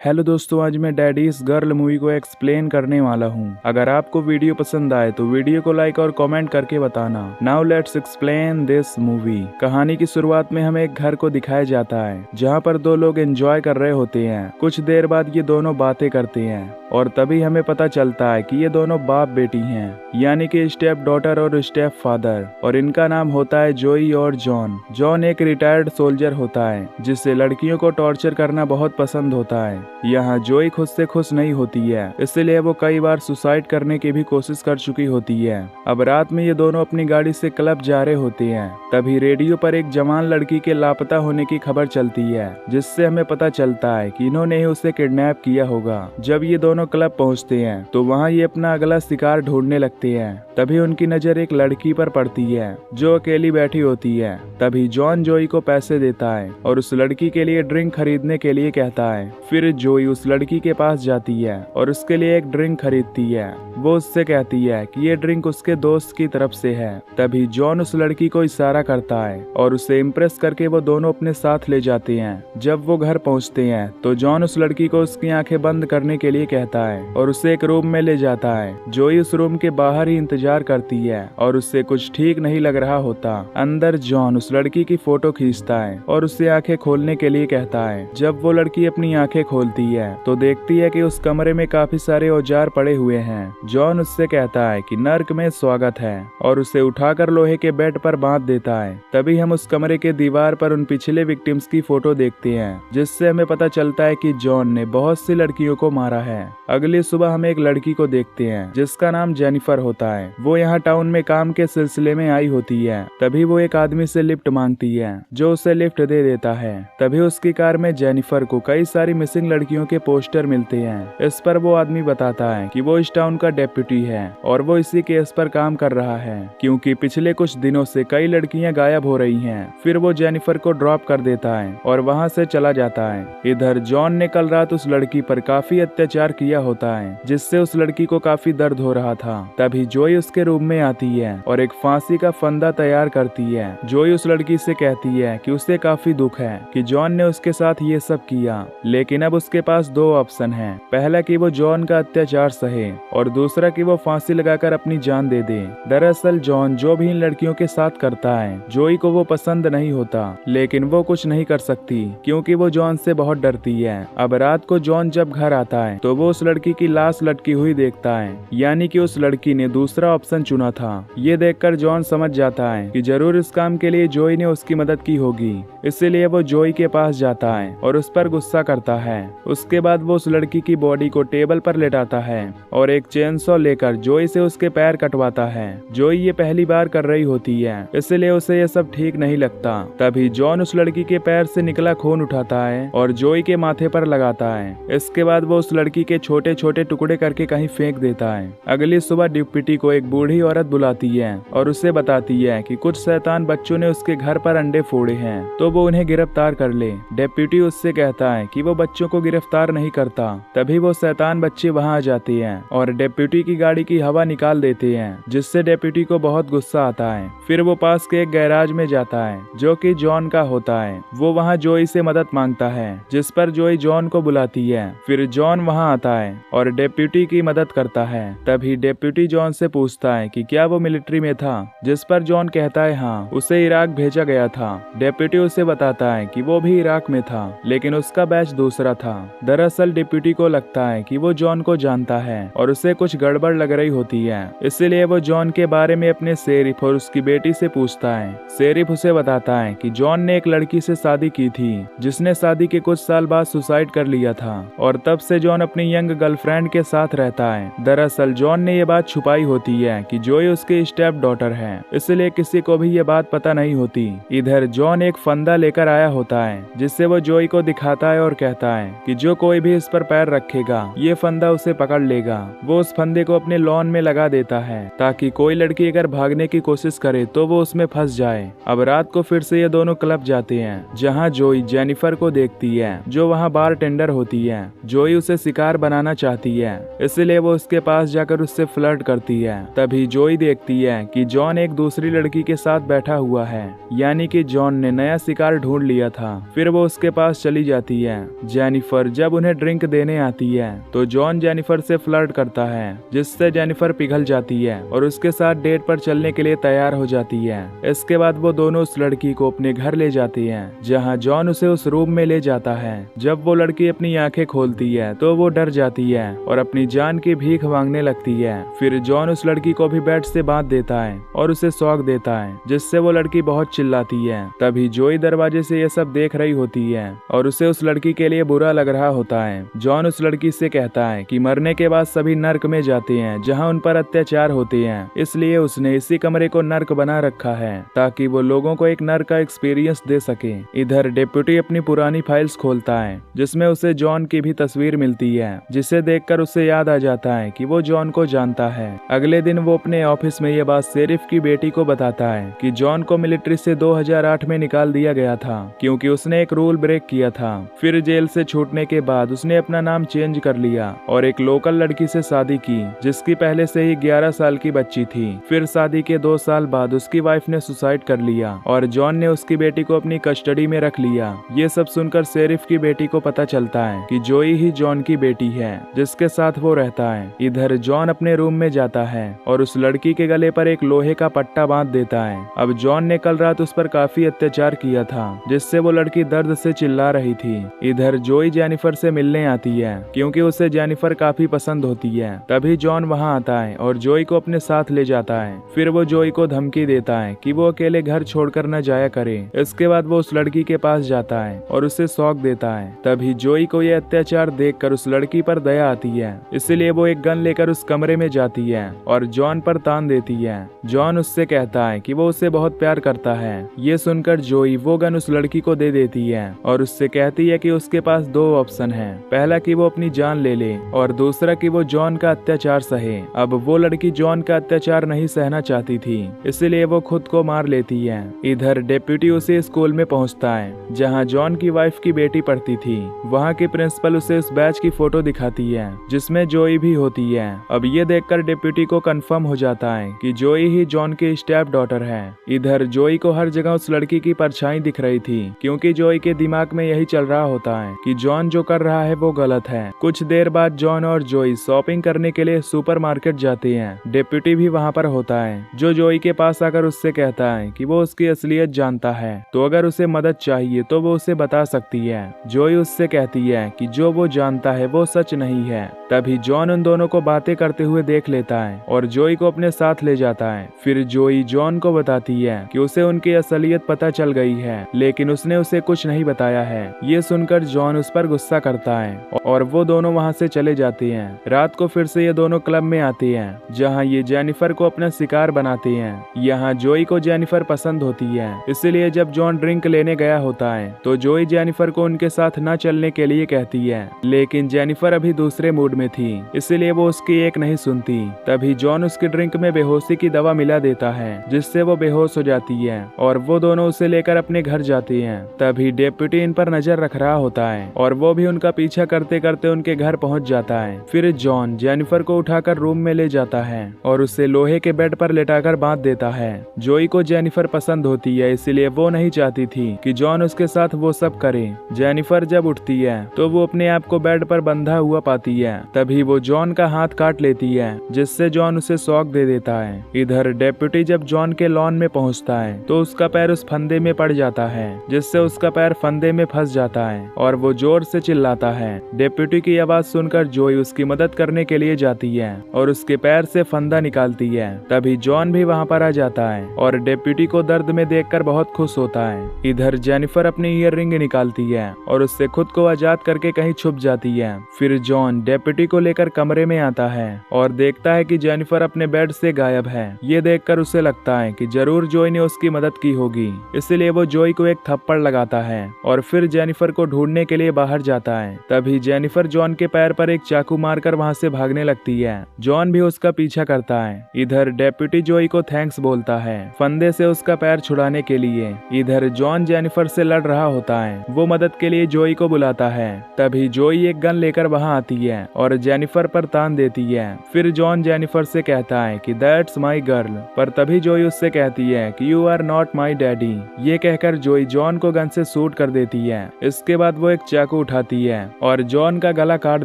Hello दोस्तों, आज मैं डैडीज गर्ल मूवी को एक्सप्लेन करने वाला हूँ। अगर आपको वीडियो पसंद आए तो वीडियो को लाइक और कमेंट करके बताना। Now let's explain this movie. कहानी की शुरुआत में हमें एक घर को दिखाया जाता है जहाँ पर दो लोग एंजॉय कर रहे होते हैं। कुछ देर बाद ये दोनों बातें करते हैं और तभी हमें पता चलता है कि ये दोनों बाप बेटी हैं, यानी कि स्टेप डॉटर और स्टेप फादर, और इनका नाम होता है जोई और जॉन। जॉन एक रिटायर्ड सोल्जर होता है जिससे लड़कियों को टॉर्चर करना बहुत पसंद होता है। यहाँ जोई खुद से खुश नहीं होती है, इसलिए वो कई बार सुसाइड करने की भी कोशिश कर चुकी होती है। अब रात में ये दोनों अपनी गाड़ी से क्लब जा रहे होते हैं। तभी रेडियो पर एक जवान लड़की के लापता होने की खबर चलती है, जिससे हमें पता चलता है कि इन्होंने ही उसे किडनैप किया होगा। जब ये दोनों क्लब पहुंचते हैं तो वहाँ ये अपना अगला शिकार ढूंढने लगते हैं। तभी उनकी नजर एक लड़की पर पड़ती है जो अकेली बैठी होती है। तभी जॉन जोई को पैसे देता है और उस लड़की के लिए ड्रिंक खरीदने के लिए कहता है। फिर जोई उस लड़की के पास जाती है और उसके लिए एक ड्रिंक खरीदती है। वो उससे कहती है कि ये ड्रिंक उसके दोस्त की तरफ से है। तभी जॉन उस लड़की को इशारा करता है और उसे इम्प्रेस करके वो दोनों अपने साथ ले जाते हैं। जब वो घर पहुंचते हैं तो जॉन उस लड़की को उसकी आंखें बंद करने के लिए कहता है और उसे एक रूम में ले जाता है। जोई उस रूम के बाहर ही इंतजार करती है और उससे कुछ ठीक नहीं लग रहा होता। अंदर जॉन उस लड़की की फोटो खींचता है और उसे आंखें खोलने के लिए कहता है। जब वो लड़की अपनी आंखें खोलती है तो देखती है कि उस कमरे में काफी सारे औजार पड़े हुए हैं। जॉन उससे कहता है कि नर्क में स्वागत है और उसे उठाकर लोहे के बेड पर बांध देता है। तभी हम उस कमरे के दीवार पर उन पिछले विक्टिम्स की फोटो देखते हैं, जिससे हमें पता चलता है कि जॉन ने बहुत सी लड़कियों को मारा है। अगली सुबह हम एक लड़की को देखते हैं जिसका नाम जेनिफर होता है। वो यहाँ टाउन में काम के सिलसिले में आई होती है। तभी वो एक आदमी से लिफ्ट मांगती है जो उसे लिफ्ट दे देता है। तभी उसकी कार में जेनिफर को कई सारी मिसिंग लड़कियों के पोस्टर मिलते हैं। इस पर वो आदमी बताता है कि वो इस टाउन का डेप्यूटी है और वो इसी केस पर काम कर रहा है, क्योंकि पिछले कुछ दिनों से कई लड़कियां गायब हो रही हैं। फिर वो जेनिफर को ड्रॉप कर देता है और वहां से चला जाता है। इधर जॉन ने कल रात उस लड़की पर काफी अत्याचार किया होता है, जिससे उस लड़की को काफी दर्द हो रहा था। तभी जोई उसके रूम में आती है और एक फांसी का फंदा तैयार करती है। जोई उस लड़की से कहती है कि उसे काफी दुख है कि जॉन ने उसके साथ ये सब किया, लेकिन अब उसके पास दो ऑप्शन हैं। पहला कि वो जॉन का अत्याचार सहे और दूसरा कि वो फांसी लगाकर अपनी जान दे दे। दरअसल जॉन जो भी इन लड़कियों के साथ करता है जोई को वो पसंद नहीं होता, लेकिन वो कुछ नहीं कर सकती क्योंकि वो जॉन से बहुत डरती है। अब रात को जॉन जब घर आता है तो वो उस लड़की की लाश लटकी हुई देखता है, यानी कि उस लड़की ने दूसरा ऑप्शन चुना था। ये देखकर जॉन समझ जाता है कि जरूर इस काम के लिए जोई ने उसकी मदद की होगी, इसलिए वो जोई के पास जाता है और उस पर गुस्सा करता है। उसके बाद वो उस लड़की की बॉडी को टेबल पर लेटाता है और एक चेनसॉ लेकर जोई से उसके पैर कटवाता है। जोई ये पहली बार कर रही होती है, इसलिए उसे ये सब ठीक नहीं लगता। तभी जॉन उस लड़की के पैर से निकला खून उठाता है और जोई के माथे पर लगाता है। इसके बाद वो उस लड़की के छोटे छोटे टुकड़े करके कहीं फेंक देता है। अगली सुबह डिप्टी को एक बूढ़ी औरत बुलाती है और उसे बताती है कि कुछ शैतान बच्चों ने उसके घर पर अंडे फोड़े हैं, तो वो उन्हें गिरफ्तार कर ले। डिप्टी उससे कहता है कि वो बच्चों को गिरफ्तार नहीं करता। तभी वो शैतान बच्चे वहां आ जाते हैं और डिप्टी की गाड़ी की हवा निकाल देते हैं, जिससे डिप्टी को बहुत गुस्सा आता है। फिर वो पास के एक गैराज में जाता है जो कि जॉन का होता है। वो वहाँ जोई से मदद मांगता है, जिस पर जोई जॉन को बुलाती है। फिर जॉन वहाँ आता है और डिप्टी की मदद करता है। तभी डिप्टी जॉन से पूछता है कि क्या वो मिलिट्री में था, जिस पर जॉन कहता है हाँ, उसे इराक भेजा गया था। डिप्टी उसे बताता है कि वो भी इराक में था, लेकिन उसका बैच दूसरा था। दरअसल डिप्टी को लगता है कि वो जॉन को जानता है और उसे कुछ गड़बड़ लग रही होती है, इसलिए वो जॉन के बारे में अपने शेरिफ और उसकी बेटी से पूछता है। शेरिफ उसे बताता है कि जॉन ने एक लड़की से शादी की थी, जिसने शादी के कुछ साल बाद सुसाइड कर लिया था और तब से जॉन अपनी यंग गर्लफ्रेंड के साथ रहता है। दरअसल जॉन ने ये बात छुपाई होती है कि जोई उसकी स्टेप डॉटर है, इसलिए किसी को भी ये बात पता नहीं होती। इधर जॉन एक फंदा लेकर आया होता है, जिससे वो जोई को दिखाता है और कहता है कि जो कोई भी इस पर पैर रखेगा ये फंदा उसे पकड़ लेगा। वो उस फंदे को अपने लॉन में लगा देता है ताकि कोई लड़की अगर भागने की कोशिश करे तो वो उसमें फंस जाए। अब रात को फिर से ये दोनों क्लब जाते हैं, जहाँ जोई जेनिफर को देखती है जो वहाँ बार टेंडर होती है। जोई उसे शिकार बनाना चाहती है, इसलिए वो उसके पास जाकर उससे फ्लर्ट करती है। तभी जोई देखती है कि जॉन एक दूसरी लड़की के साथ बैठा हुआ है, यानी कि जॉन ने नया शिकार ढूंढ लिया था। फिर वो उसके पास चली जाती है। जेनिफर जब उन्हें ड्रिंक देने आती है तो जॉन जेनिफर से फ्लर्ट करता है, जिससे जेनिफर पिघल जाती है और उसके साथ डेट पर चलने के लिए तैयार हो जाती है। इसके बाद वो दोनों उस लड़की को अपने घर ले जाती हैं, जहां जॉन उसे उस रूम में ले जाता है। जब वो लड़की अपनी आंखें खोलती है तो वो डर जाती है और अपनी जान की भीख मांगने लगती है। फिर जॉन उस लड़की को भी बेड से बांध देता है और उसे शॉक देता है, जिससे वो लड़की बहुत चिल्लाती है। तभी जोई दरवाजे से ये सब देख रही होती है और उसे उस लड़की के लिए बुरा लग रहा होता है। जॉन उस लड़की से कहता है कि मरने के बाद सभी नर्क में जाते हैं जहां उन पर अत्याचार होते हैं, इसलिए उसने इसी कमरे को नर्क बना रखा है ताकि वो लोगों को एक नर्क का एक्सपीरियंस दे सके। इधर डेप्यूटी अपनी पुरानी फाइल्स खोलता है, जिसमें उसे जॉन की भी तस्वीर मिलती है, जिसे देखकर उसे याद आ जाता है कि वो जॉन को जानता है। अगले दिन वो अपने ऑफिस में ये बात शेरिफ की बेटी को बताता है कि जॉन को मिलिट्री से 2008 में निकाल दिया गया था क्योंकि उसने एक रूल ब्रेक किया था। फिर जेल से छूटने के बाद उसने अपना नाम चेंज कर लिया और एक लोकल लड़की से शादी की, जिसकी पहले से ही 11 साल की बच्ची थी। फिर शादी के 2 साल बाद उसकी वाइफ ने सुसाइड कर लिया और जॉन ने उसकी बेटी को अपनी कस्टडी में रख लिया। ये सब सुनकर शेरिफ की बेटी को पता चलता है कि जोई ही जॉन की बेटी है, जिसके साथ वो रहता है। इधर जॉन अपने रूम में जाता है और उस लड़की के गले पर एक लोहे का पट्टा बांध देता है। अब जॉन ने कल रात उस पर काफी अत्याचार किया था, जिससे वो लड़की दर्द से चिल्ला रही थी। इधर जोई जेनिफर से मिलने आती है क्योंकि उसे जेनिफर काफी पसंद होती है। तभी जॉन वहां आता है और जोई को अपने साथ ले जाता है। फिर वो जोई को धमकी देता है कि वो अकेले घर छोड़कर न जाया करे। इसके बाद वो उस लड़की के पास जाता है और उसे शॉक देता है। तभी जोई को ये अत्याचार देखकर उस लड़की पर दया आती है, इसलिए वो एक गन लेकर उस कमरे में जाती है और जॉन पर तान देती है। जॉन उससे कहता है कि वो उससे बहुत प्यार करता है। ये सुनकर जोई वो गन उस लड़की को दे देती है और उससे कहती है कि उसके पास 2 ऑप्शन है, पहला कि वो अपनी जान ले ले और दूसरा कि वो जॉन का अत्याचार सहे। अब वो लड़की जॉन का अत्याचार नहीं सहना चाहती थी, इसलिए वो खुद को मार लेती है। इधर डेप्यूटी उसे स्कूल में पहुंचता है जहां जॉन की वाइफ की बेटी पढ़ती थी। वहां की प्रिंसिपल उसे उस बैच की फोटो दिखाती है जिसमें जोई भी होती है। अब ये देखकर डेप्यूटी को कंफर्म हो जाता है कि जोई ही जॉन की स्टेप डॉटर है। इधर जोई को हर जगह उस लड़की की परछाई दिख रही थी क्योंकि जोई के दिमाग में यही चल रहा होता है कि जॉन जो कर रहा है वो गलत है। कुछ देर बाद जॉन और जोई शॉपिंग करने के लिए सुपरमार्केट जाते हैं। डेप्यूटी भी वहाँ पर होता है, जो जोई के पास आकर उससे कहता है कि वो उसकी असलियत जानता है, तो अगर उसे मदद चाहिए तो वो उसे बता सकती है। जोई उससे कहती है कि जो वो जानता है वो सच नहीं है। तभी जॉन उन दोनों को बातें करते हुए देख लेता है और जोई को अपने साथ ले जाता है। फिर जोई जॉन को बताती है कि उसे उनकी असलियत पता चल गई है, लेकिन उसने उसे कुछ नहीं बताया है। ये सुनकर जॉन उस पर गुस्सा करता है और वो दोनों वहाँ से चले जाते हैं। रात को फिर से ये दोनों क्लब में आते हैं जहाँ ये जेनिफर को अपना शिकार बनाते हैं। यहाँ जोई को जेनिफर पसंद होती है, इसलिए जब जॉन ड्रिंक लेने गया होता है तो जोई जेनिफर को उनके साथ न चलने के लिए कहती है, लेकिन जेनिफर अभी दूसरे मूड में थी, इसलिए वो उसकी एक नहीं सुनती। तभी जॉन उसकी ड्रिंक में बेहोशी की दवा मिला देता है, जिससे वो बेहोश हो जाती है और वो दोनों उसे लेकर अपने घर जाते हैं। तभी डेप्यूटी इन पर नजर रख रहा होता है और वो भी उनका पीछा करते करते उनके घर पहुंच जाता है। फिर जॉन जेनिफर को उठाकर रूम में ले जाता है और उसे लोहे के बेड पर लेटाकर बांध देता है। जोई को जेनिफर पसंद होती है, इसलिए वो नहीं चाहती थी कि जॉन उसके साथ वो सब करे। जेनिफर जब उठती है तो वो अपने आप को बेड पर बंधा हुआ पाती है। तभी वो जॉन का हाथ काट लेती है, जिससे जॉन उसे शॉक दे देता है। इधर डेप्यूटी जब जॉन के लॉन में पहुंचता है तो उसका पैर उस फंदे में पड़ जाता है, जिससे उसका पैर फंदे में फंस जाता है और वो जोर से चिल्लाता है। डेप्यूटी की आवाज सुनकर जोई उसकी मदद करने के लिए जाती है और उसके पैर से फंदा निकालती है। तभी जॉन भी वहाँ पर आ जाता है और डेप्यूटी को दर्द में देखकर बहुत खुश होता है। इधर जेनिफर अपनी ईयर रिंग निकालती है और उससे खुद को आजाद करके कहीं छुप जाती है। फिर जॉन डेप्यूटी को लेकर कमरे में आता है और देखता है कि जेनिफर अपने बेड से गायब है। ये देखकर उसे लगता है कि जरूर जोई ने उसकी मदद की होगी, इसलिए वो जोई को एक थप्पड़ लगाता है और फिर जेनिफर को ढूंढने के लिए बाहर जाता है। तभी जेनिफर जॉन के पैर पर एक चाकू मारकर वहां से भागने लगती है। जॉन भी उसका पीछा करता है। इधर डेप्यूटी जोई को थैंक्स बोलता है फंदे से उसका पैर छुड़ाने के लिए। इधर जॉन जेनिफर से लड़ रहा होता है, वो मदद के लिए जोई को बुलाता है। तभी जोई एक गन लेकर वहां आती है और जेनिफर पर तान देती है। फिर जॉन जेनिफर से कहता है कि दैट्स माई गर्ल, पर तभी जोई उससे कहती है कि you are not my daddy. ये कहकर कहकर जोई जॉन को गन से शूट कर देती है। इसके बाद वो एक चाकू उठाती है और जॉन का गला काट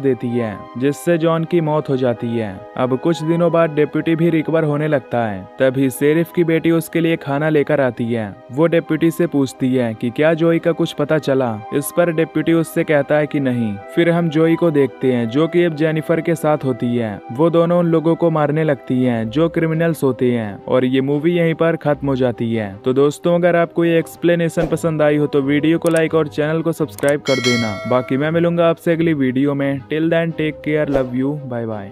देती है, जिससे जॉन की मौत हो जाती है। अब कुछ दिनों बाद डिप्यूटी भी रिकवर होने लगता है। तभी शेरिफ की बेटी उसके लिए खाना लेकर आती है। वो डिप्यूटी से पूछती है कि क्या जोई का कुछ पता चला। इस पर डिप्यूटी उससे कहता है कि नहीं। फिर हम जोई को देखते हैं जो कि अब जेनिफर के साथ होती है। वो दोनों उन लोगों को मारने लगती हैं जो क्रिमिनल्स होते हैं और ये मूवी यहीं पर खत्म हो जाती है। तो दोस्तों, अगर आपको ये एक्सप्लेनेशन पसंद आई हो तो वीडियो को लाइक और चैनल को सब्सक्राइब कर देना। बाकी मैं मिलूंगा आपसे अगली वीडियो में। Till then take care, love you, bye bye.